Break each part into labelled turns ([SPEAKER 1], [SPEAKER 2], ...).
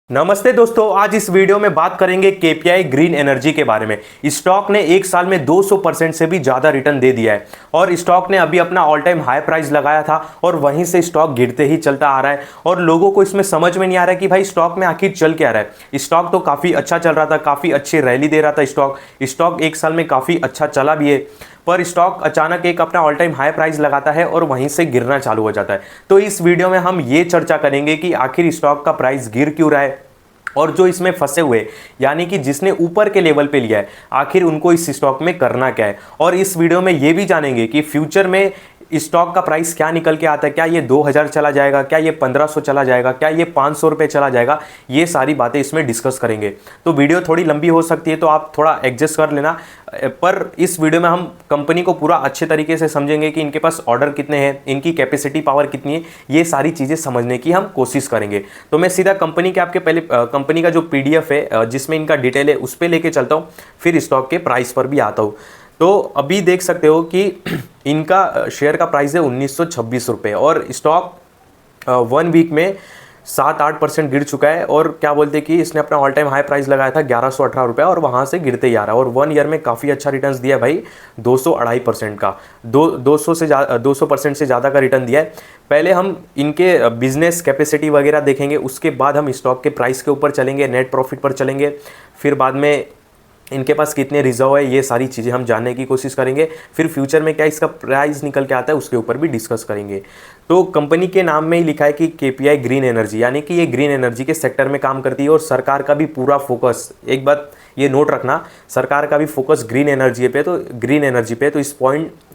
[SPEAKER 1] नमस्ते दोस्तों, आज इस वीडियो में बात करेंगे केपीआई ग्रीन एनर्जी के बारे में। स्टॉक ने एक साल में 200% से भी ज़्यादा रिटर्न दे दिया है और स्टॉक ने अभी अपना ऑल टाइम हाई प्राइस लगाया था और वहीं से स्टॉक गिरते ही चलता आ रहा है और लोगों को इसमें समझ में नहीं आ रहा है कि भाई स्टॉक में आखिर चल क्या रहा है। स्टॉक तो काफ़ी अच्छा चल रहा था, काफ़ी अच्छी रैली दे रहा था। स्टॉक एक साल में काफ़ी अच्छा चला भी है, पर स्टॉक अचानक एक अपना ऑल टाइम हाई प्राइस लगाता है और वहीं से गिरना चालू हो जाता है। तो इस वीडियो में हम ये चर्चा करेंगे कि आखिर स्टॉक का प्राइस गिर क्यों रहा है और जो इसमें फंसे हुए यानी कि जिसने ऊपर के लेवल पे लिया है आखिर उनको इस स्टॉक में करना क्या है। और इस वीडियो में ये भी जानेंगे कि फ्यूचर में स्टॉक का प्राइस क्या निकल के आता है। क्या ये 2000 चला जाएगा, क्या ये 1500 चला जाएगा, क्या ये 500 रुपये चला जाएगा। ये सारी बातें इसमें डिस्कस करेंगे। तो वीडियो थोड़ी लंबी हो सकती है, तो आप थोड़ा एडजस्ट कर लेना। पर इस वीडियो में हम कंपनी को पूरा अच्छे तरीके से समझेंगे कि इनके पास ऑर्डर कितने हैं, इनकी कैपेसिटी पावर कितनी है, ये सारी चीज़ें समझने की हम कोशिश करेंगे। तो मैं सीधा कंपनी के आपके पहले कंपनी का जो पीडीएफ है जिसमें इनका डिटेल है उस पर लेके चलता हूँ, फिर स्टॉक के प्राइस पर भी आता हूँ। तो अभी देख सकते हो कि इनका शेयर का प्राइस है 1926 रुपये और स्टॉक 1 वीक में 7-8% गिर चुका है। और क्या बोलते हैं कि इसने अपना ऑल टाइम हाई प्राइस लगाया था 1118 रुपये और वहाँ से गिरते ही आ रहा है। और 1 ईयर में काफ़ी अच्छा रिटर्न दिया भाई, 200-2.5% का 200% से ज़्यादा का रिटर्न दिया है। पहले हम इनके बिजनेस कैपेसिटी वगैरह देखेंगे, उसके बाद हम स्टॉक के प्राइस के ऊपर चलेंगे, नेट प्रॉफिट पर चलेंगे, फिर बाद में इनके पास कितने रिजर्व है, ये सारी चीज़ें हम जानने की कोशिश करेंगे। फिर फ्यूचर में क्या इसका प्राइस निकल के आता है उसके ऊपर भी डिस्कस करेंगे। तो कंपनी के नाम में ही लिखा है कि केपीआई ग्रीन एनर्जी, यानी कि ये ग्रीन एनर्जी के सेक्टर में काम करती है और सरकार का भी पूरा फोकस, एक बात ये नोट रखना, सरकार का भी फोकस ग्रीन एनर्जी पे, तो ग्रीन एनर्जी पे। तो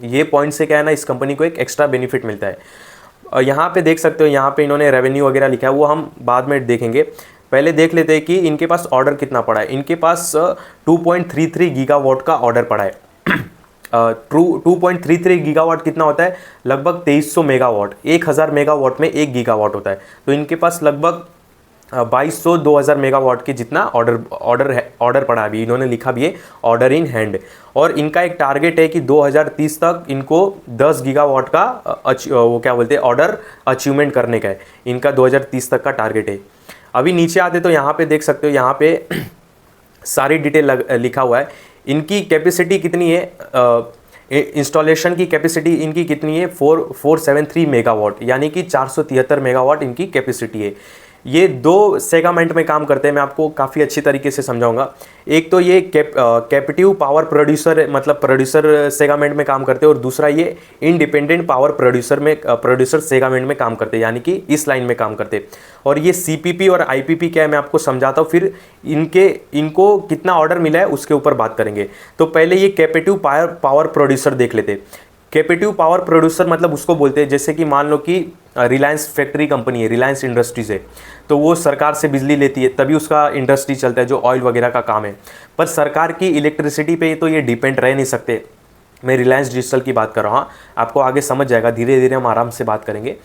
[SPEAKER 1] ये पॉइंट से क्या है ना, इस कंपनी को एक एक्स्ट्रा बेनिफिट मिलता है। यहाँ पे देख सकते हो, यहाँ पे इन्होंने रेवेन्यू वगैरह लिखा है, वो हम बाद में देखेंगे। पहले देख लेते हैं कि इनके पास ऑर्डर कितना पड़ा है। इनके पास 2.33 गीगावाट का ऑर्डर पड़ा है। 2.33 गीगावाट कितना होता है? लगभग 2300 मेगावाट। 1000 मेगावाट में 1 गीगावाट होता है। तो इनके पास लगभग 2200-2000 मेगावाट के जितना ऑर्डर पड़ा है। अभी इन्होंने लिखा भी है ऑर्डर इन हैंड। और इनका एक टारगेट है कि 2030 तक इनको 10 गीगावाट का वो क्या बोलते हैं ऑर्डर अचीवमेंट करने का है। इनका 2030 तक का टारगेट है। अभी नीचे आते तो यहाँ पे देख सकते हो, यहाँ पे सारी डिटेल लिखा हुआ है। इनकी कैपेसिटी कितनी है, इंस्टॉलेशन की कैपेसिटी इनकी कितनी है, 473 मेगावाट, यानी कि 473 मेगावाट इनकी कैपेसिटी है। ये 2 सेगमेंट में काम करते हैं, मैं आपको काफ़ी अच्छी तरीके से समझाऊंगा। एक तो ये कैपेटिव पावर प्रोड्यूसर, मतलब प्रोड्यूसर सेगमेंट में काम करते हैं, और दूसरा ये इंडिपेंडेंट पावर प्रोड्यूसर सेगमेंट में काम करते हैं, यानी कि इस लाइन में काम करते हैं। और ये सीपीपी और आईपीपी क्या है मैं आपको समझाता हूँ, फिर इनको कितना ऑर्डर मिला है उसके ऊपर बात करेंगे। तो पहले ये कैपेटिव पावर प्रोड्यूसर देख लेते हैं। कैपेटिव पावर प्रोड्यूसर मतलब उसको बोलते हैं, जैसे कि मान लो कि रिलायंस फैक्ट्री कंपनी है, रिलायंस इंडस्ट्रीज है, तो वो सरकार से बिजली लेती है, तभी उसका इंडस्ट्री चलता है जो ऑयल वगैरह का काम है। पर सरकार की इलेक्ट्रिसिटी पे तो ये डिपेंड रह नहीं सकते। मैं रिलायंस डिजिटल की बात कर रहा हूँ, आपको आगे समझ जाएगा, धीरे धीरे हम आराम से बात करेंगे।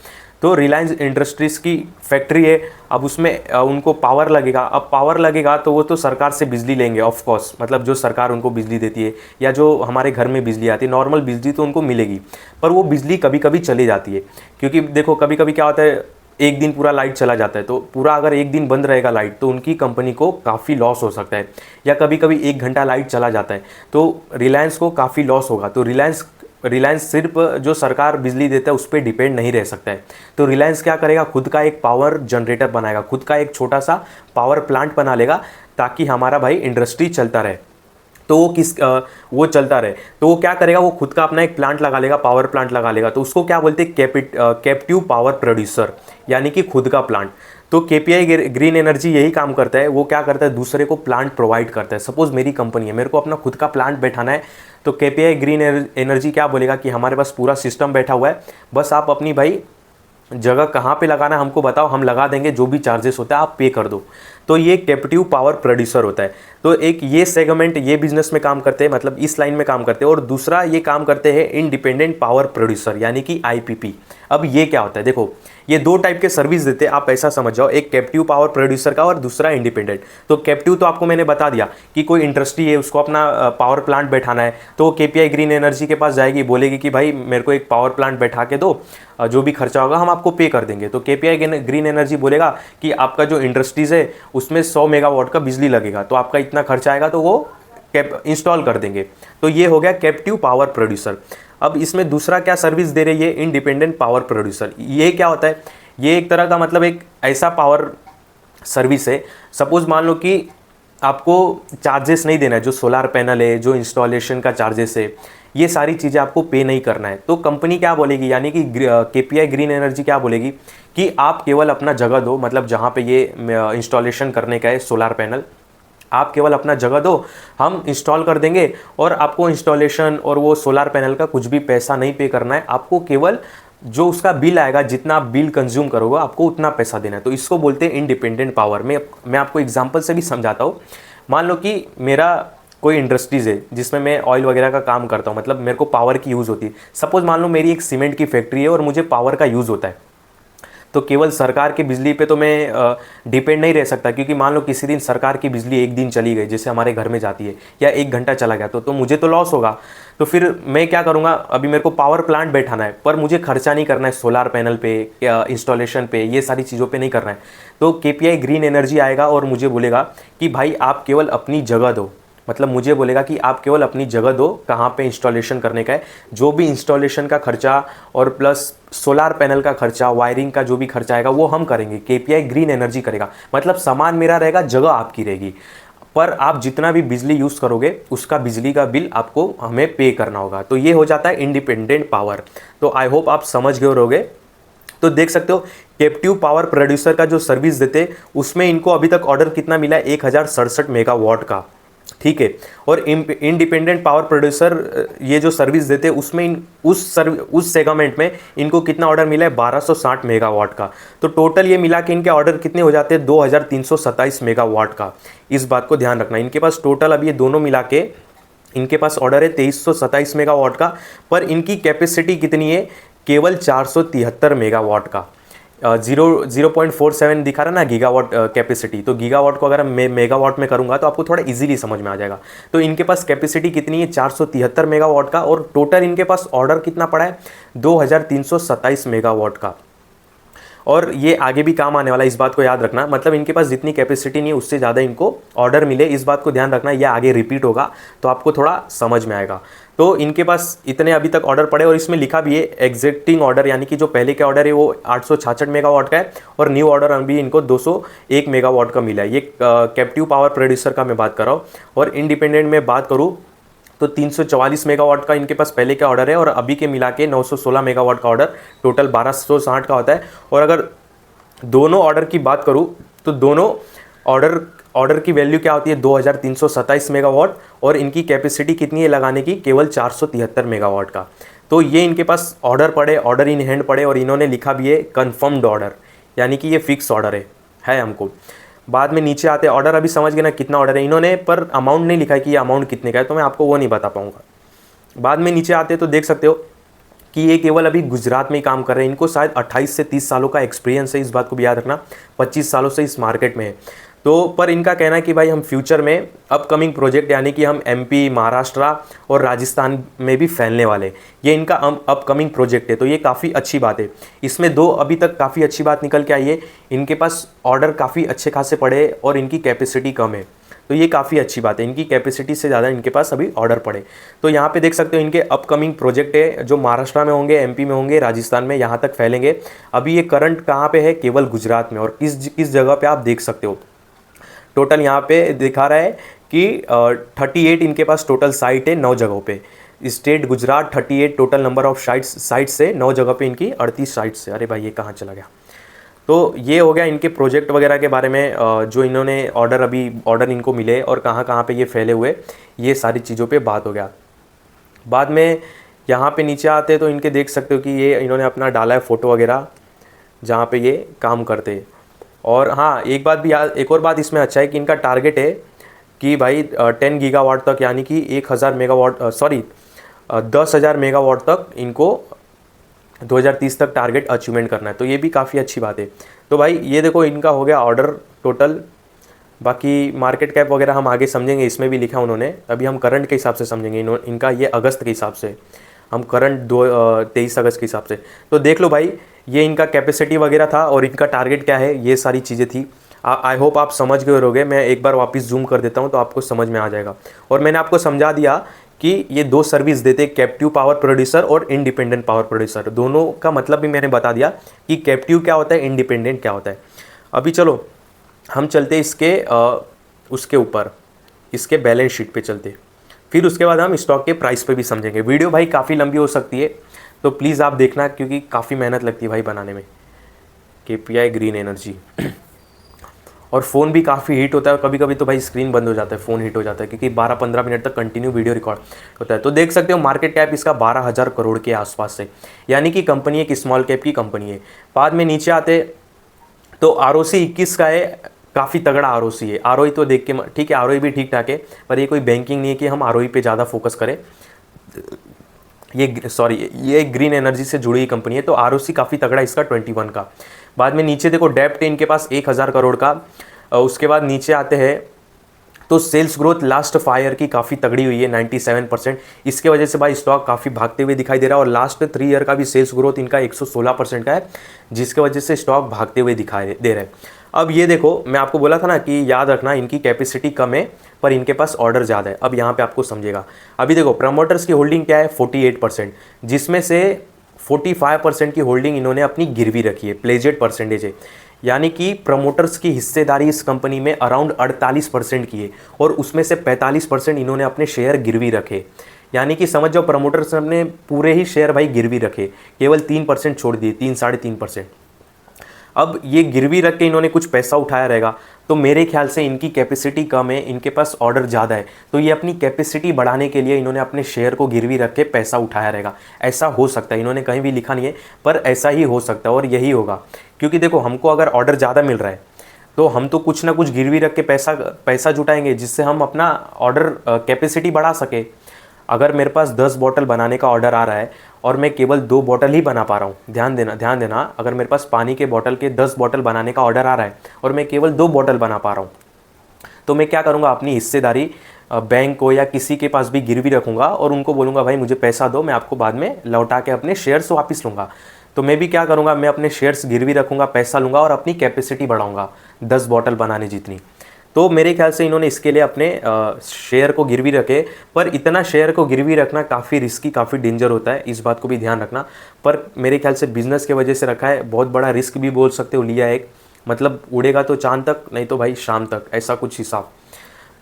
[SPEAKER 1] तो रिलायंस इंडस्ट्रीज़ की फैक्ट्री है, अब उसमें उनको पावर लगेगा। अब पावर लगेगा तो वो तो सरकार से बिजली लेंगे ऑफ कोर्स, मतलब जो सरकार उनको बिजली देती है या जो हमारे घर में बिजली आती है, नॉर्मल बिजली तो उनको मिलेगी, पर वो बिजली कभी कभी चली जाती है। क्योंकि देखो कभी कभी क्या होता है, एक दिन पूरा लाइट चला जाता है, तो पूरा अगर एक दिन बंद रहेगा लाइट तो उनकी कंपनी को काफ़ी लॉस हो सकता है। या कभी कभी 1 घंटा लाइट चला जाता है तो रिलायंस को काफ़ी लॉस होगा। तो रिलायंस सिर्फ जो सरकार बिजली देता है उस पर डिपेंड नहीं रह सकता है। तो रिलायंस क्या करेगा, खुद का एक पावर जनरेटर बनाएगा, खुद का एक छोटा सा पावर प्लांट बना लेगा, ताकि हमारा भाई इंडस्ट्री चलता रहे। तो वो चलता रहे तो वो क्या करेगा, वो खुद का अपना एक प्लांट लगा लेगा, पावर प्लांट लगा लेगा। तो उसको क्या बोलते हैं, कैप्टिव पावर प्रोड्यूसर, यानी कि खुद का प्लांट। तो केपीआई ग्रीन एनर्जी यही काम करता है। वो क्या करता है, दूसरे को प्लांट प्रोवाइड करता है। सपोज मेरी कंपनी है, मेरे को अपना खुद का प्लांट बैठाना है, तो केपीआई ग्रीन एनर्जी क्या बोलेगा कि हमारे पास पूरा सिस्टम बैठा हुआ है, बस आप अपनी भाई जगह कहाँ पे लगाना है हमको बताओ, हम लगा देंगे, जो भी चार्जेस होता है आप पे कर दो। तो ये कैपेटिव पावर प्रोड्यूसर होता है। तो एक ये सेगमेंट ये बिजनेस में काम करते हैं, मतलब इस लाइन में काम करते हैं। और दूसरा ये काम करते हैं इंडिपेंडेंट पावर प्रोड्यूसर, यानी कि आईपीपी। अब ये क्या होता है, देखो ये 2 टाइप के सर्विस देते हैं, आप ऐसा समझ जाओ, एक कैप्टिव पावर प्रोड्यूसर का और दूसरा इंडिपेंडेंट। तो कैप्टिव तो आपको मैंने बता दिया कि कोई इंडस्ट्री है, उसको अपना पावर प्लांट बैठाना है, तो केपीआई ग्रीन एनर्जी के पास जाएगी, बोलेगी कि भाई मेरे को एक पावर प्लांट बैठा के दो, जो भी खर्चा होगा हम आपको पे कर देंगे। तो केपीआई ग्रीन एनर्जी बोलेगा कि आपका जो इंडस्ट्रीज़ है उसमें 100 मेगावाट का बिजली लगेगा, तो आपका इतना खर्चा आएगा, तो वो इंस्टॉल कर देंगे। तो ये हो गया कैप्टिव पावर प्रोड्यूसर। अब इसमें दूसरा क्या सर्विस दे रही है, इंडिपेंडेंट पावर प्रोड्यूसर। ये क्या होता है, ये एक तरह का मतलब एक ऐसा पावर सर्विस है, सपोज मान लो कि आपको चार्जेस नहीं देना है, जो सोलार पैनल है, जो इंस्टॉलेशन का चार्जेस है, ये सारी चीज़ें आपको पे नहीं करना है। तो कंपनी क्या बोलेगी, यानी कि केपीआई ग्रीन एनर्जी क्या बोलेगी कि आप केवल अपना जगह दो, मतलब जहाँ पे ये इंस्टॉलेशन करने का है सोलार पैनल, आप केवल अपना जगह दो, हम इंस्टॉल कर देंगे, और आपको इंस्टॉलेशन और वो सोलार पैनल का कुछ भी पैसा नहीं पे करना है, आपको केवल जो उसका बिल आएगा, जितना आप बिल कंज्यूम करोगे आपको उतना पैसा देना है। तो इसको बोलते हैं इंडिपेंडेंट पावर। मैं आपको एग्जांपल से भी समझाता हूँ। मान लो कि मेरा कोई इंडस्ट्रीज़ है जिसमें मैं ऑयल वगैरह का काम करता हूँ, मतलब मेरे को पावर की यूज़ होती है। सपोज मान लो मेरी एक सीमेंट की फैक्ट्री है और मुझे पावर का यूज़ होता है, तो केवल सरकार की बिजली पे तो मैं डिपेंड नहीं रह सकता, क्योंकि मान लो किसी दिन सरकार की बिजली एक दिन चली गई, जैसे हमारे घर में जाती है, या 1 घंटा चला गया, तो मुझे तो लॉस होगा। तो फिर मैं क्या करूँगा, अभी मेरे को पावर प्लांट बैठाना है, पर मुझे खर्चा नहीं करना है सोलार पैनल पे या इंस्टॉलेशन पे, ये सारी चीज़ों पे नहीं करना है। तो केपीआई ग्रीन एनर्जी आएगा और मुझे बोलेगा कि भाई आप केवल अपनी जगह दो, मतलब मुझे बोलेगा कि आप केवल अपनी जगह दो, कहाँ पे इंस्टॉलेशन करने का है, जो भी इंस्टॉलेशन का खर्चा और प्लस सोलार पैनल का खर्चा, वायरिंग का जो भी खर्चा आएगा वो हम करेंगे, केपीआई ग्रीन एनर्जी करेगा। मतलब सामान मेरा रहेगा, जगह आपकी रहेगी, पर आप जितना भी बिजली यूज़ करोगे उसका बिजली का बिल आपको हमें पे करना होगा। तो ये हो जाता है इंडिपेंडेंट पावर। तो आई होप आप समझ गए होगे। तो देख सकते हो कैप्टिव पावर प्रोड्यूसर का जो सर्विस देते, उसमें इनको अभी तक ऑर्डर कितना मिला है, 1067 मेगावाट का, ठीक है। और इंडिपेंडेंट पावर प्रोड्यूसर ये जो सर्विस देते हैं उसमें उस सेगमेंट में इनको कितना ऑर्डर मिला है, 1260 मेगावाट का। तो टोटल ये मिला के इनके ऑर्डर कितने हो जाते हैं, 2327 मेगावाट का। इस बात को ध्यान रखना, इनके पास टोटल अब ये दोनों मिला के इनके पास ऑर्डर है 2327 मेगावाट का, पर इनकी कैपेसिटी कितनी है, केवल 473 मेगावाट का। 0.47 दिखा रहा ना गीगावाट कैपेसिटी, तो गीगावाट को अगर मैं मेगावाट में करूंगा तो आपको थोड़ा इजीली समझ में आ जाएगा। तो इनके पास कैपेसिटी कितनी है, 473 मेगावाट का, और टोटल इनके पास ऑर्डर कितना पड़ा है, 2327 मेगावाट का। और ये आगे भी काम आने वाला है, इस बात को याद रखना। मतलब इनके पास जितनी कैपेसिटी नहीं है उससे ज़्यादा इनको ऑर्डर मिले, इस बात को ध्यान रखना। ये आगे रिपीट होगा तो आपको थोड़ा समझ में आएगा। तो इनके पास इतने अभी तक ऑर्डर पड़े, और इसमें लिखा भी है एग्जिस्टिंग ऑर्डर, यानी कि जो पहले के ऑर्डर है वो 866 मेगावाट का है, और न्यू ऑर्डर अभी इनको 201 मेगावाट का मिला है। ये कैप्टिव पावर प्रोड्यूसर का मैं बात कर रहा हूँ। और इंडिपेंडेंट में बात करूँ तो 344 मेगावाट का इनके पास पहले का ऑर्डर है, और अभी के मिला के 916 मेगावाट का ऑर्डर, टोटल 1260 का होता है। और अगर दोनों ऑर्डर की बात करूं तो दोनों ऑर्डर की वैल्यू क्या होती है, 2327 मेगावाट, और इनकी कैपेसिटी कितनी है लगाने की, केवल 473 मेगावाट का। तो ये इनके पास ऑर्डर पड़े, ऑर्डर इन हैंड पड़े, और इन्होंने लिखा भी है कन्फर्म्ड ऑर्डर, यानी कि ये फिक्स ऑर्डर है हमको। बाद में नीचे आते ऑर्डर, अभी समझ गए ना कितना ऑर्डर है इन्होंने, पर अमाउंट नहीं लिखा है कि ये अमाउंट कितने का है, तो मैं आपको वो नहीं बता पाऊंगा। बाद में नीचे आते तो देख सकते हो कि ये केवल अभी गुजरात में ही काम कर रहे हैं। इनको शायद 28 से 30 सालों का एक्सपीरियंस है, इस बात को भी याद रखना। 25 सालों से इस मार्केट में है। तो पर इनका कहना है कि भाई हम फ्यूचर में अपकमिंग प्रोजेक्ट, यानी कि हम एमपी, महाराष्ट्र और राजस्थान में भी फैलने वाले, ये इनका अपकमिंग प्रोजेक्ट है। तो ये काफ़ी अच्छी बात है। इसमें दो अभी तक काफ़ी अच्छी बात निकल के आई है, इनके पास ऑर्डर काफ़ी अच्छे खासे पड़े और इनकी कैपेसिटी कम है। तो ये काफ़ी अच्छी बात है, इनकी कैपेसिटी से ज़्यादा इनके पास अभी ऑर्डर पड़े। तो यहाँ पे देख सकते हो इनके अपकमिंग प्रोजेक्ट है, जो महाराष्ट्र में होंगे, एमपी में होंगे, राजस्थान में, यहाँ तक फैलेंगे। अभी ये करंट कहाँ पे है, केवल गुजरात में। और किस जगह पे आप देख सकते हो, टोटल यहाँ पे दिखा रहा है कि 38 इनके पास टोटल साइट है 9 जगहों पे। State Gujarat 38 total number of sites से 9 जगह पे इनकी 38 साइट्स से। अरे भाई ये कहाँ चला गया। तो ये हो गया इनके प्रोजेक्ट वगैरह के बारे में, जो इन्होंने ऑर्डर इनको मिले और कहाँ कहाँ पे ये फैले हुए, ये सारी चीज़ों पे बात हो गया। बाद में यहाँ पे नीचे आते तो इनके देख सकते हो कि ये इन्होंने अपना डाला है फ़ोटो वगैरह जहाँ पे ये काम करते। और हाँ, एक और बात इसमें अच्छा है कि इनका टारगेट है कि भाई 10 गीगावाट तक, यानी कि 10,000 मेगावाट तक इनको 2030 तक टारगेट अचीवमेंट करना है। तो ये भी काफ़ी अच्छी बात है। तो भाई ये देखो इनका हो गया ऑर्डर टोटल। बाकी मार्केट कैप वगैरह हम आगे समझेंगे, इसमें भी लिखा उन्होंने। अभी हम करंट के हिसाब से समझेंगे, इनका ये अगस्त के हिसाब से, हम करंट 23 अगस्त के हिसाब से। तो देख लो भाई, ये इनका कैपेसिटी वगैरह था और इनका टारगेट क्या है, ये सारी चीज़ें थी। आई होप आप समझ गए होंगे। मैं एक बार वापस जूम कर देता हूँ तो आपको समझ में आ जाएगा। और मैंने आपको समझा दिया कि ये दो सर्विस देते हैं, कैप्टिव पावर प्रोड्यूसर और इंडिपेंडेंट पावर प्रोड्यूसर। दोनों का मतलब भी मैंने बता दिया कि कैप्टिव क्या होता है, इंडिपेंडेंट क्या होता है। अभी चलो हम चलते इसके उसके ऊपर, इसके बैलेंस शीट पे चलते, फिर उसके बाद हम स्टॉक के प्राइस पे भी समझेंगे। वीडियो भाई काफ़ी लंबी हो सकती है, तो प्लीज़ आप देखना, क्योंकि काफ़ी मेहनत लगती है भाई बनाने में। KPI ग्रीन एनर्जी और फ़ोन भी काफ़ी हीट होता है, कभी कभी तो भाई स्क्रीन बंद हो जाता है, फ़ोन हीट हो जाता है, क्योंकि 12-15 मिनट तक कंटिन्यू वीडियो रिकॉर्ड होता है। तो देख सकते हो मार्केट कैप इसका 12,000 करोड़ के आसपास है, यानी कि कंपनी एक स्मॉल कैप की कंपनी है। बाद में नीचे आते तो ROC 21 का है, काफ़ी तगड़ा ROC है। ROE तो देख के ठीक है, ROE भी ठीक ठाक है, पर ये कोई बैंकिंग नहीं है कि हम ROE पे ज़्यादा फोकस करें। ये ग्रीन एनर्जी से जुड़ी हुई कंपनी है, तो ROC काफ़ी तगड़ा इसका 21 का। बाद में नीचे देखो डेप्ट है इनके पास 1,000 करोड़ का। उसके बाद नीचे आते हैं तो सेल्स ग्रोथ लास्ट 5 ईयर की काफ़ी तगड़ी हुई है 97%। इसके वजह से भाई स्टॉक काफ़ी भागते हुए दिखाई दे रहा है, और लास्ट 3 ईयर का भी सेल्स ग्रोथ इनका 116% का है, जिसके वजह से स्टॉक भागते हुए दिखाई दे रहा है। अब ये देखो, मैं आपको बोला था ना कि याद रखना इनकी कैपेसिटी कम है पर इनके पास ऑर्डर ज़्यादा है। अब यहाँ पे आपको समझेगा। अभी देखो प्रमोटर्स की होल्डिंग क्या है, 48%, जिसमें से 45% की होल्डिंग इन्होंने अपनी गिरवी रखी है, प्लेजेड परसेंटेज है, यानी कि प्रमोटर्स की हिस्सेदारी इस कंपनी में अराउंड 48% की है, और उसमें से 45% इन्होंने अपने शेयर गिरवी रखे। यानी कि समझ जाओ प्रमोटर्स ने पूरे ही शेयर भाई गिरवी रखे, केवल 3% छोड़ दिए, 3-3.5%। अब ये गिरवी रख के इन्होंने कुछ पैसा उठाया रहेगा, तो मेरे ख्याल से इनकी कैपेसिटी कम है, इनके पास ऑर्डर ज़्यादा है, तो ये अपनी कैपेसिटी बढ़ाने के लिए इन्होंने अपने शेयर को गिरवी रख के पैसा उठाया रहेगा। ऐसा हो सकता है, इन्होंने कहीं भी लिखा नहीं है, पर ऐसा ही हो सकता है और यही होगा। क्योंकि देखो हमको अगर ऑर्डर ज़्यादा मिल रहा है तो हम तो कुछ ना कुछ गिरवी रख के पैसा जुटाएंगे, जिससे हम अपना ऑर्डर कैपेसिटी बढ़ा सके। अगर मेरे पास 10 बॉटल बनाने का ऑर्डर आ रहा है और मैं केवल 2 बॉटल ही बना पा रहा हूँ, ध्यान देना, अगर मेरे पास पानी के बॉटल के 10 बॉटल बनाने का ऑर्डर आ रहा है और मैं केवल 2 बॉटल बना पा रहा हूँ, तो मैं क्या करूँगा, अपनी हिस्सेदारी बैंक को या किसी के पास भी गिरवी रखूँगा और उनको बोलूँगा भाई मुझे पैसा दो, मैं आपको बाद में लौटा के अपने शेयर्स वापस लूँगा। तो मैं भी क्या करूँगा, मैं अपने शेयर्स गिरवी रखूँगा, पैसा लूँगा और अपनी कैपेसिटी बढ़ाऊँगा 10 बॉटल बनाने जितनी। तो मेरे ख्याल से इन्होंने इसके लिए अपने शेयर को गिरवी रखे, पर इतना शेयर को गिरवी रखना काफ़ी रिस्की, काफ़ी डेंजर होता है, इस बात को भी ध्यान रखना। पर मेरे ख्याल से बिजनेस के वजह से रखा है, बहुत बड़ा रिस्क भी बोल सकते हो लिया है, मतलब उड़ेगा तो चांद तक, नहीं तो भाई शाम तक, ऐसा कुछ हिसाब।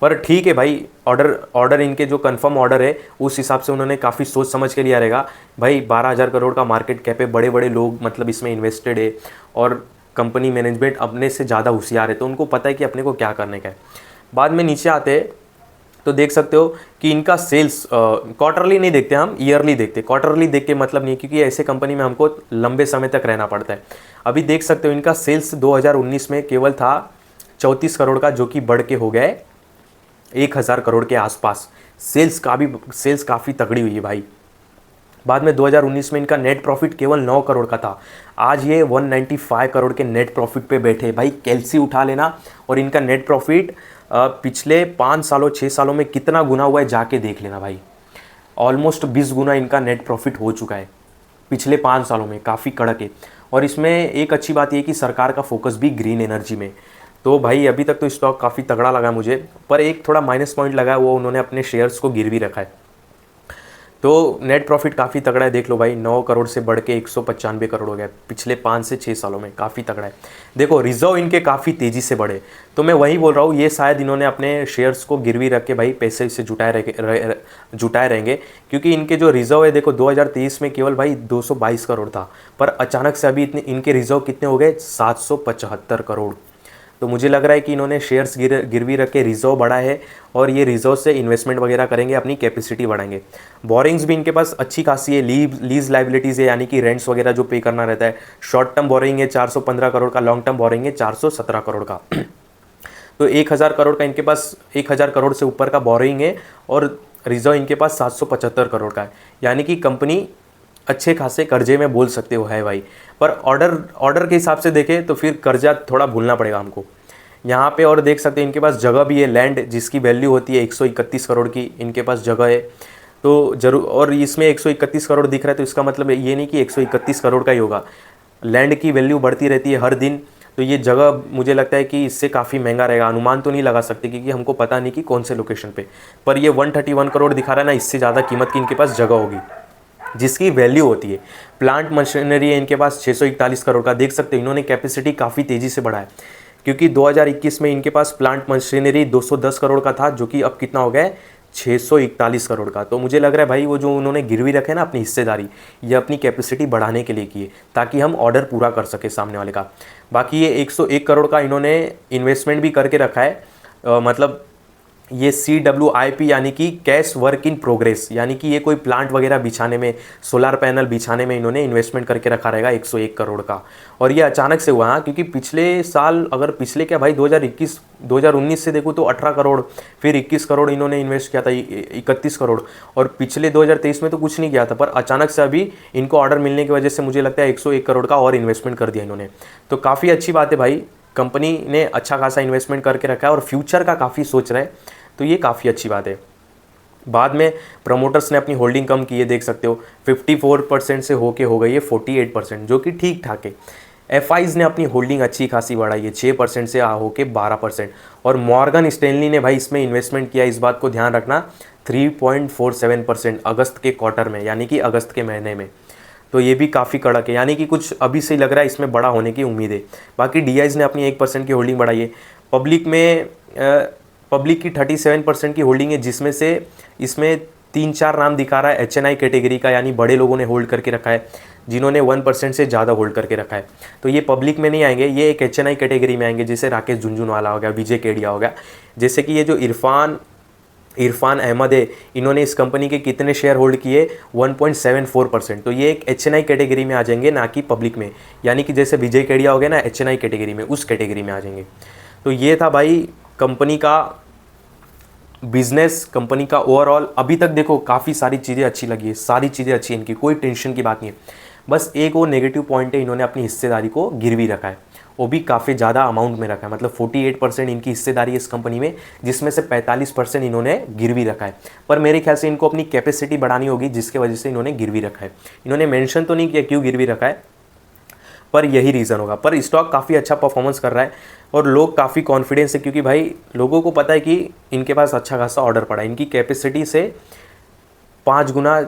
[SPEAKER 1] पर ठीक है भाई, ऑर्डर इनके जो कंफर्म ऑर्डर है उस हिसाब से उन्होंने काफ़ी सोच समझ के लिया रहेगा। भाई 12,000 करोड़ का मार्केट कैप है, बड़े बड़े लोग मतलब इसमें इन्वेस्टेड है, और कंपनी मैनेजमेंट अपने से ज़्यादा होशियार है, तो उनको पता है कि अपने को क्या करने का है। बाद में नीचे आते हैं तो देख सकते हो कि इनका सेल्स क्वार्टरली नहीं देखते, हम ईयरली देखते। क्वार्टरली देख के मतलब नहीं, क्योंकि ऐसे कंपनी में हमको लंबे समय तक रहना पड़ता है। अभी देख सकते हो इनका सेल्स 2019 में केवल था 34 करोड़ का, जो कि बढ़ के हो गया है 1,000 करोड़ के आसपास। सेल्स काफ़ी तगड़ी हुई है भाई। बाद में 2019 में इनका नेट प्रॉफिट केवल 9 करोड़ का था, आज ये 195 करोड़ के नेट प्रॉफिट पे बैठे। भाई कैलसी उठा लेना, और इनका नेट प्रॉफिट पिछले 5 सालों 6 सालों में कितना गुना हुआ है जाके देख लेना भाई। ऑलमोस्ट 20 गुना इनका नेट प्रॉफिट हो चुका है पिछले 5 सालों में, काफ़ी कड़क है। और इसमें एक अच्छी बात ये कि सरकार का फोकस भी ग्रीन एनर्जी में। तो भाई अभी तक तो स्टॉक काफ़ी तगड़ा लगा मुझे, पर एक थोड़ा माइनस पॉइंट लगा है, वो उन्होंने अपने शेयर्स को गिरवी रखा है। तो नेट प्रॉफिट काफ़ी तगड़ा है, देख लो भाई 9 करोड़ से बढ़ के 195 करोड़ हो गया पिछले 5 से 6 सालों में, काफ़ी तगड़ा है। देखो रिजर्व इनके काफ़ी तेज़ी से बढ़े, तो मैं वही बोल रहा हूँ, ये शायद इन्होंने अपने शेयर्स को गिरवी रख के भाई पैसे से जुटाए रहेंगे, क्योंकि इनके जो रिजर्व है देखो 2023 में केवल भाई 222 करोड़ था, पर अचानक से अभी इतने इनके रिजर्व कितने हो गए, 775 करोड़। तो मुझे लग रहा है कि इन्होंने शेयर्स गिरवी रख के रिजर्व बढ़ाए है, और ये रिजर्व से इन्वेस्टमेंट वगैरह करेंगे, अपनी कैपेसिटी बढ़ाएंगे। बोरिंग्स भी इनके पास अच्छी खासी है, लीज लाइबिलिटीज़ है, यानी कि रेंट्स वगैरह जो पे करना रहता है। शॉर्ट टर्म बोरिंग है 415 करोड़ का, लॉन्ग टर्म बोरिंग है 417 करोड़ का। तो 1,000 करोड़ का इनके पास, 1,000 करोड़ से ऊपर का बोरिंग है, और रिजर्व इनके पास 775 करोड़ का है, यानी कि कंपनी अच्छे खासे कर्जे में बोल सकते हो है भाई। पर ऑर्डर के हिसाब से देखें तो फिर कर्जा थोड़ा भूलना पड़ेगा हमको यहाँ पे। और देख सकते हैं इनके पास जगह भी है, लैंड जिसकी वैल्यू होती है 131 करोड़ की, इनके पास जगह है। तो जरूर, और इसमें 131 करोड़ दिख रहा है, तो इसका मतलब ये नहीं कि 131 करोड़ का ही होगा, लैंड की वैल्यू बढ़ती रहती है हर दिन। तो ये जगह मुझे लगता है कि इससे काफ़ी महंगा रहेगा, अनुमान तो नहीं लगा सकते क्योंकि हमको पता नहीं कि कौन से लोकेशन पे, पर ये 131 करोड़ दिखा रहा है ना, इससे ज़्यादा कीमत की इनके पास जगह होगी जिसकी वैल्यू होती है। प्लांट मशीनरी है इनके पास 641 करोड़ का, देख सकते हो इन्होंने कैपेसिटी काफ़ी तेज़ी से बढ़ाया क्योंकि 2021 में इनके पास प्लांट मशीनरी 210 करोड़ का था, जो कि अब कितना हो गया है 641 करोड़ का। तो मुझे लग रहा है भाई वो जो उन्होंने गिरवी रखे ना अपनी हिस्सेदारी, ये अपनी कैपेसिटी बढ़ाने के लिए किए ताकि हम ऑर्डर पूरा कर सके सामने वाले का। बाकी ये 101 करोड़ का इन्होंने इन्वेस्टमेंट भी करके रखा है, मतलब ये CWIP यानी कि कैश वर्क इन प्रोग्रेस, यानी कि ये कोई प्लांट वगैरह बिछाने में, सोलर पैनल बिछाने में इन्होंने इन्वेस्टमेंट करके रखा रहेगा 101 करोड़ का। और ये अचानक से हुआ, हाँ, क्योंकि पिछले साल अगर पिछले क्या भाई 2019 से देखो तो 18 करोड़, फिर 21 करोड़ इन्होंने इन्वेस्ट किया था, 31 करोड़, और पिछले 2023 में तो कुछ नहीं किया था, पर अचानक से अभी इनको ऑर्डर मिलने की वजह से मुझे लगता है 101 करोड़ का और इन्वेस्टमेंट कर दिया इन्होंने। तो काफ़ी अच्छी बात है भाई, कंपनी ने अच्छा खासा इन्वेस्टमेंट करके रखा है और फ्यूचर का काफ़ी सोच रहा है, तो ये काफ़ी अच्छी बात है। बाद में प्रमोटर्स ने अपनी होल्डिंग कम की है, देख सकते हो 54% से होके हो गई है 48%, जो कि ठीक ठाक है। FIs ने अपनी होल्डिंग अच्छी खासी बढ़ाई है 6% से होके 12%, और मॉर्गन स्टैनली ने भाई इसमें इन्वेस्टमेंट किया, इस बात को ध्यान रखना, 3.47% अगस्त के क्वार्टर में, यानी कि अगस्त के महीने में। तो ये भी काफ़ी कड़क है, यानी कि कुछ अभी से लग रहा है इसमें बड़ा होने की उम्मीद है। बाकी DIs ने अपनी 1% की होल्डिंग बढ़ाई है। पब्लिक की 37% की होल्डिंग है, जिसमें से इसमें 3-4 नाम दिखा रहा है HNI कैटेगरी का, यानी बड़े लोगों ने होल्ड करके रखा है, जिन्होंने 1% से ज़्यादा होल्ड करके रखा है। तो ये पब्लिक में नहीं आएंगे, ये एक HNI कैटेगरी में आएंगे, जैसे राकेश झुनझुनवाला हो गया, विजय केडिया हो गया, जैसे कि ये जो इरफान अहमद है, इन्होंने इस कंपनी के कितने शेयर होल्ड किए 1.74%। तो ये एक HNI कैटेगरी में आ जाएंगे, ना कि पब्लिक में, यानी कि जैसे विजय केडिया हो गया ना HNI कैटेगरी में, उस कैटेगरी में आ जाएंगे। तो ये था भाई कंपनी का बिजनेस, कंपनी का ओवरऑल। अभी तक देखो काफ़ी सारी चीज़ें अच्छी लगी है, सारी चीज़ें अच्छी हैं, इनकी कोई टेंशन की बात नहीं है। बस एक वो नेगेटिव पॉइंट है, इन्होंने अपनी हिस्सेदारी को गिरवी रखा है, वो भी काफ़ी ज़्यादा अमाउंट में रखा है, मतलब 48% इनकी हिस्सेदारी है इस कंपनी में, जिसमें से 45% इन्होंने गिरवी रखा है। पर मेरे ख्याल से इनको अपनी कैपेसिटी बढ़ानी होगी, जिसके वजह से इन्होंने गिरवी रखा है। इन्होंने मेंशन तो नहीं किया क्यों गिरवी रखा है, पर यही रीज़न होगा। पर स्टॉक काफ़ी अच्छा परफॉर्मेंस कर रहा है और लोग काफ़ी कॉन्फिडेंस है, क्योंकि भाई लोगों को पता है कि इनके पास अच्छा खासा ऑर्डर पड़ा है, इनकी कैपेसिटी से 5 गुना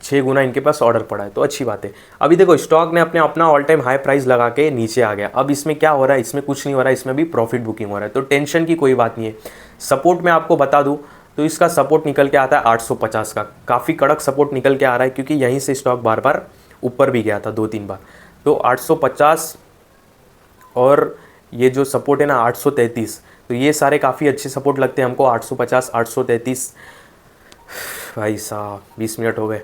[SPEAKER 1] 6 गुना इनके पास ऑर्डर पड़ा है, तो अच्छी बात है। अभी देखो स्टॉक ने अपना ऑल टाइम हाई प्राइस लगा के नीचे आ गया। अब इसमें क्या हो रहा है, इसमें कुछ नहीं हो रहा है, इसमें भी प्रॉफिट बुकिंग हो रहा है, तो टेंशन की कोई बात नहीं है। सपोर्ट मैं आपको बता दूँ तो इसका सपोर्ट निकल के आता है 850 का, काफ़ी कड़क सपोर्ट निकल के आ रहा है, क्योंकि यहीं से स्टॉक बार बार ऊपर भी गया था 2-3 बार। तो 850 और ये जो सपोर्ट है ना 833, तो ये सारे काफ़ी अच्छे सपोर्ट लगते हैं हमको। 850 833, भाई साहब 20 मिनट हो गए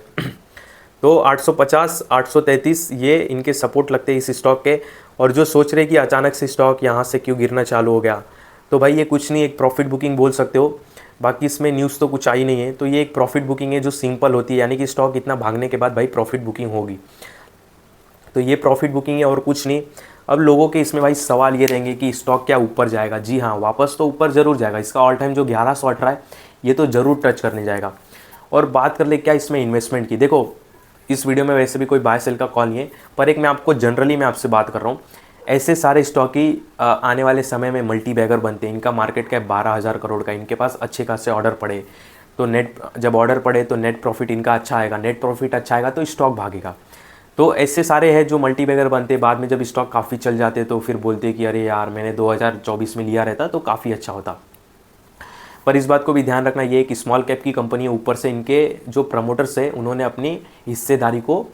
[SPEAKER 1] तो 850 833 ये इनके सपोर्ट लगते हैं इस स्टॉक के। और जो सोच रहे कि अचानक से स्टॉक यहाँ से क्यों गिरना चालू हो गया, तो भाई ये कुछ नहीं, एक प्रॉफिट बुकिंग बोल सकते हो, बाकी इसमें न्यूज़ तो कुछ आई नहीं है। तो ये एक प्रॉफिट बुकिंग है जो सिंपल होती है, यानी कि स्टॉक इतना भागने के बाद भाई प्रॉफिट बुकिंग होगी, तो ये प्रॉफिट बुकिंग है और कुछ नहीं। अब लोगों के इसमें भाई सवाल ये रहेंगे कि स्टॉक क्या ऊपर जाएगा। जी हाँ, वापस तो ऊपर ज़रूर जाएगा, इसका ऑल टाइम जो 1118 है ये तो ज़रूर टच करने जाएगा। और बात कर ले क्या इसमें इन्वेस्टमेंट की, देखो इस वीडियो में वैसे भी कोई बाय सेल का कॉल नहीं है, पर एक मैं आपको जनरली मैं आपसे बात कर रहा हूँ, ऐसे सारे स्टॉक ही आने वाले समय में मल्टी बैगर बनते हैं। इनका मार्केट कैप 12,000 करोड़ का, इनके पास अच्छे खासे ऑर्डर पड़े, तो जब ऑर्डर पड़े तो नेट प्रॉफिट इनका अच्छा आएगा, नेट प्रॉफिट अच्छा आएगा तो स्टॉक भागेगा। तो ऐसे सारे हैं जो मल्टी बैगर बनते, बाद में जब स्टॉक काफ़ी चल जाते तो फिर बोलते कि अरे यार मैंने 2024 में लिया रहता तो काफ़ी अच्छा होता। पर इस बात को भी ध्यान रखना, ये एक स्मॉल कैप की कंपनी है, ऊपर से इनके जो प्रमोटर्स हैं उन्होंने अपनी हिस्सेदारी को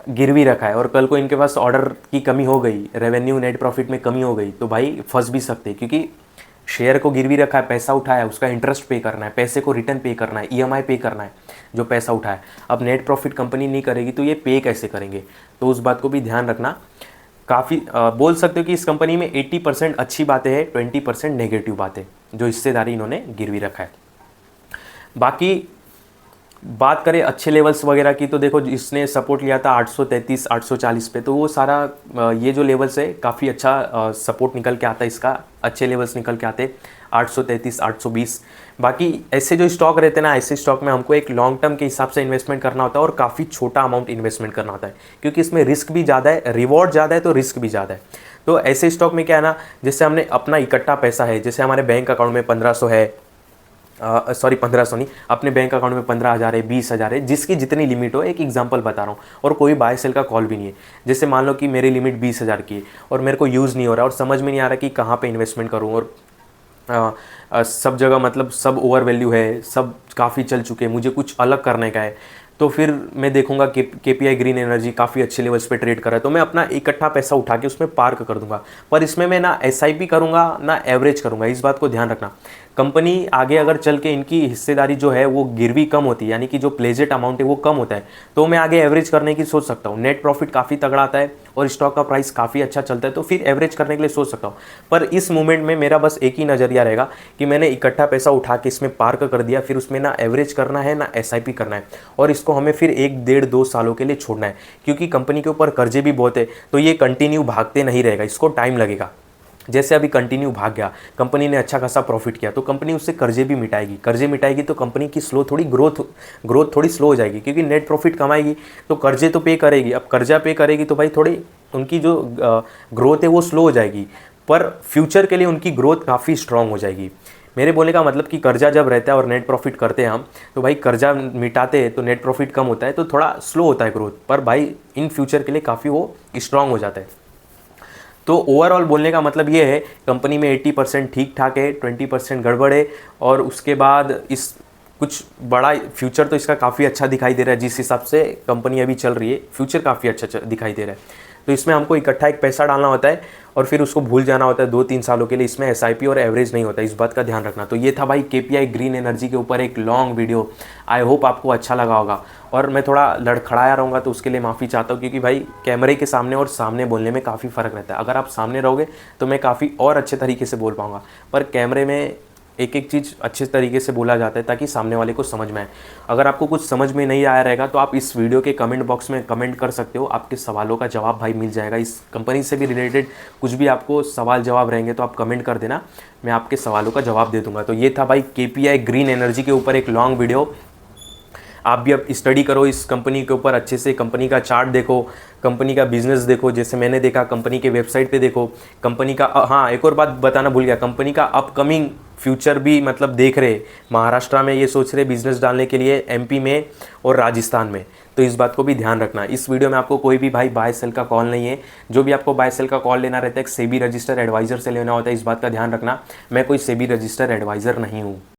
[SPEAKER 1] गिरवी रखा है, और कल को इनके पास ऑर्डर की कमी हो गई, रेवेन्यू नेट प्रॉफिट में कमी हो गई, तो भाई फंस भी सकते, क्योंकि शेयर को गिरवी रखा है, पैसा उठाया, उसका इंटरेस्ट पे करना है, पैसे को रिटर्न पे करना है, EMI पे करना है जो पैसा उठाया। अब नेट प्रॉफिट कंपनी नहीं करेगी तो ये पे कैसे करेंगे, तो उस बात को भी ध्यान रखना। काफ़ी बोल सकते हो कि इस कंपनी में 80% अच्छी बातें हैं, 20% नेगेटिव बातें, जो हिस्सेदारी इन्होंने गिरवी रखा है। बाकी बात करें अच्छे लेवल्स वगैरह की, तो देखो इसने सपोर्ट लिया था 833 840 पे, तो वो सारा ये जो लेवल्स है काफ़ी अच्छा सपोर्ट निकल के आता है, इसका अच्छे लेवल्स निकल के आते 833 820। बाकी ऐसे जो स्टॉक रहते हैं ना, ऐसे स्टॉक में हमको एक लॉन्ग टर्म के हिसाब से इन्वेस्टमेंट करना होता है और काफ़ी छोटा अमाउंट इन्वेस्टमेंट करना होता है, क्योंकि इसमें रिस्क भी ज़्यादा है, रिवॉर्ड ज़्यादा है तो रिस्क भी ज़्यादा है। तो ऐसे स्टॉक में क्या है ना, जैसे हमने अपना इकट्ठा पैसा है, जैसे हमारे बैंक अकाउंट में 1500 है, सॉरी 1500 नहीं, अपने बैंक अकाउंट में 15,000 है, 20,000 है, जिसकी जितनी लिमिट हो, एक एग्जांपल बता रहा हूँ, और कोई बाय सेल का कॉल भी नहीं है। जैसे मान लो कि मेरी लिमिट 20,000 की है और मेरे को यूज़ नहीं हो रहा और समझ में नहीं आ रहा कि कहाँ पे इन्वेस्टमेंट करूँ, और सब जगह मतलब सब ओवर वैल्यू है, सब काफ़ी चल चुके हैं, मुझे कुछ अलग करने का है, तो फिर मैं देखूंगा कि केपीआई ग्रीन एनर्जी काफ़ी अच्छे लेवल्स पे ट्रेड कर रहा है, तो मैं अपना इकट्ठा पैसा उठा के उसमें पार्क कर दूंगा। पर इसमें मैं ना एसआईपी करूंगा ना एवरेज करूंगा, इस बात को ध्यान रखना। कंपनी आगे अगर चल के इनकी हिस्सेदारी जो है वो गिरवी कम होती है, यानी कि जो प्लेजेट अमाउंट है वो कम होता है, तो मैं आगे एवरेज करने की सोच सकता हूँ। नेट प्रॉफिट काफ़ी तगड़ा आता है और स्टॉक का प्राइस काफ़ी अच्छा चलता है, तो फिर एवरेज करने के लिए सोच सकता हूँ। पर इस मोमेंट में मेरा बस एक ही नज़रिया रहेगा कि मैंने इकट्ठा पैसा उठा के इसमें पार्क कर दिया, फिर उसमें ना एवरेज करना है ना एसआईपी करना है, और इसको हमें फिर 1, 1.5, 2 सालों के लिए छोड़ना है, क्योंकि कंपनी के ऊपर कर्जे भी बहुत है, तो ये कंटिन्यू भागते नहीं रहेगा, इसको टाइम लगेगा। जैसे अभी कंटिन्यू भाग गया, कंपनी ने अच्छा खासा प्रॉफिट किया, तो कंपनी उससे कर्जे भी मिटाएगी, कर्जे मिटाएगी तो कंपनी की ग्रोथ थोड़ी स्लो हो जाएगी, क्योंकि नेट प्रॉफिट कमाएगी तो कर्जे तो पे करेगी। अब कर्जा पे करेगी तो भाई थोड़ी उनकी जो ग्रोथ है वो स्लो हो जाएगी, पर फ्यूचर के लिए उनकी ग्रोथ काफ़ी स्ट्रांग हो जाएगी। मेरे बोलने का मतलब कि कर्जा जब रहता है और नेट प्रॉफिट करते हैं हम, तो भाई कर्जा मिटाते हैं तो नेट प्रॉफिट कम होता है, तो थोड़ा स्लो होता है ग्रोथ, पर भाई इन फ्यूचर के लिए काफ़ी वो स्ट्रांग हो जाता है। तो ओवरऑल बोलने का मतलब ये है, कंपनी में 80% ठीक ठाक है, 20% गड़बड़ है, और उसके बाद इस कुछ बड़ा फ्यूचर तो इसका काफ़ी अच्छा दिखाई दे रहा है, जिस हिसाब से कंपनी अभी चल रही है फ्यूचर काफ़ी अच्छा दिखाई दे रहा है। तो इसमें हमको इकट्ठा एक पैसा डालना होता है और फिर उसको भूल जाना होता है 2-3 सालों के लिए, इसमें एसआईपी और एवरेज नहीं होता, इस बात का ध्यान रखना। तो ये था भाई केपीआई ग्रीन एनर्जी के ऊपर एक लॉन्ग वीडियो, आई होप आपको अच्छा लगा होगा। और मैं थोड़ा लड़खड़ाया रहूँगा तो उसके लिए माफ़ी चाहता हूँ, क्योंकि भाई कैमरे के सामने और सामने बोलने में काफ़ी फ़र्क रहता है। अगर आप सामने रहोगे तो मैं काफ़ी और अच्छे तरीके से बोल पाऊँगा, पर कैमरे में एक एक चीज़ अच्छे तरीके से बोला जाता है ताकि सामने वाले को समझ में आए। अगर आपको कुछ समझ में नहीं आया रहेगा तो आप इस वीडियो के कमेंट बॉक्स में कमेंट कर सकते हो, आपके सवालों का जवाब भाई मिल जाएगा। इस कंपनी से भी रिलेटेड कुछ भी आपको सवाल जवाब रहेंगे तो आप कमेंट कर देना, मैं आपके सवालों का जवाब दे दूंगा। तो ये था भाई केपीआई ग्रीन एनर्जी के ऊपर एक लॉन्ग वीडियो। आप भी अब स्टडी करो इस कंपनी के ऊपर अच्छे से, कंपनी का चार्ट देखो, कंपनी का बिजनेस देखो, जैसे मैंने देखा, कंपनी के वेबसाइट पे देखो, कंपनी का हाँ एक और बात बताना भूल गया, कंपनी का अपकमिंग फ्यूचर भी मतलब देख रहे। महाराष्ट्र में ये सोच रहे बिजनेस डालने के लिए, एमपी में और राजस्थान में, तो इस बात को भी ध्यान रखना। इस वीडियो में आपको कोई भी भाई बाय सेल का कॉल नहीं है, जो भी आपको बाय सेल का कॉल लेना रहता है एक सेबी रजिस्टर एडवाइज़र से लेना होता है, इस बात का ध्यान रखना। मैं कोई सेबी रजिस्टर एडवाइज़र नहीं हूँ।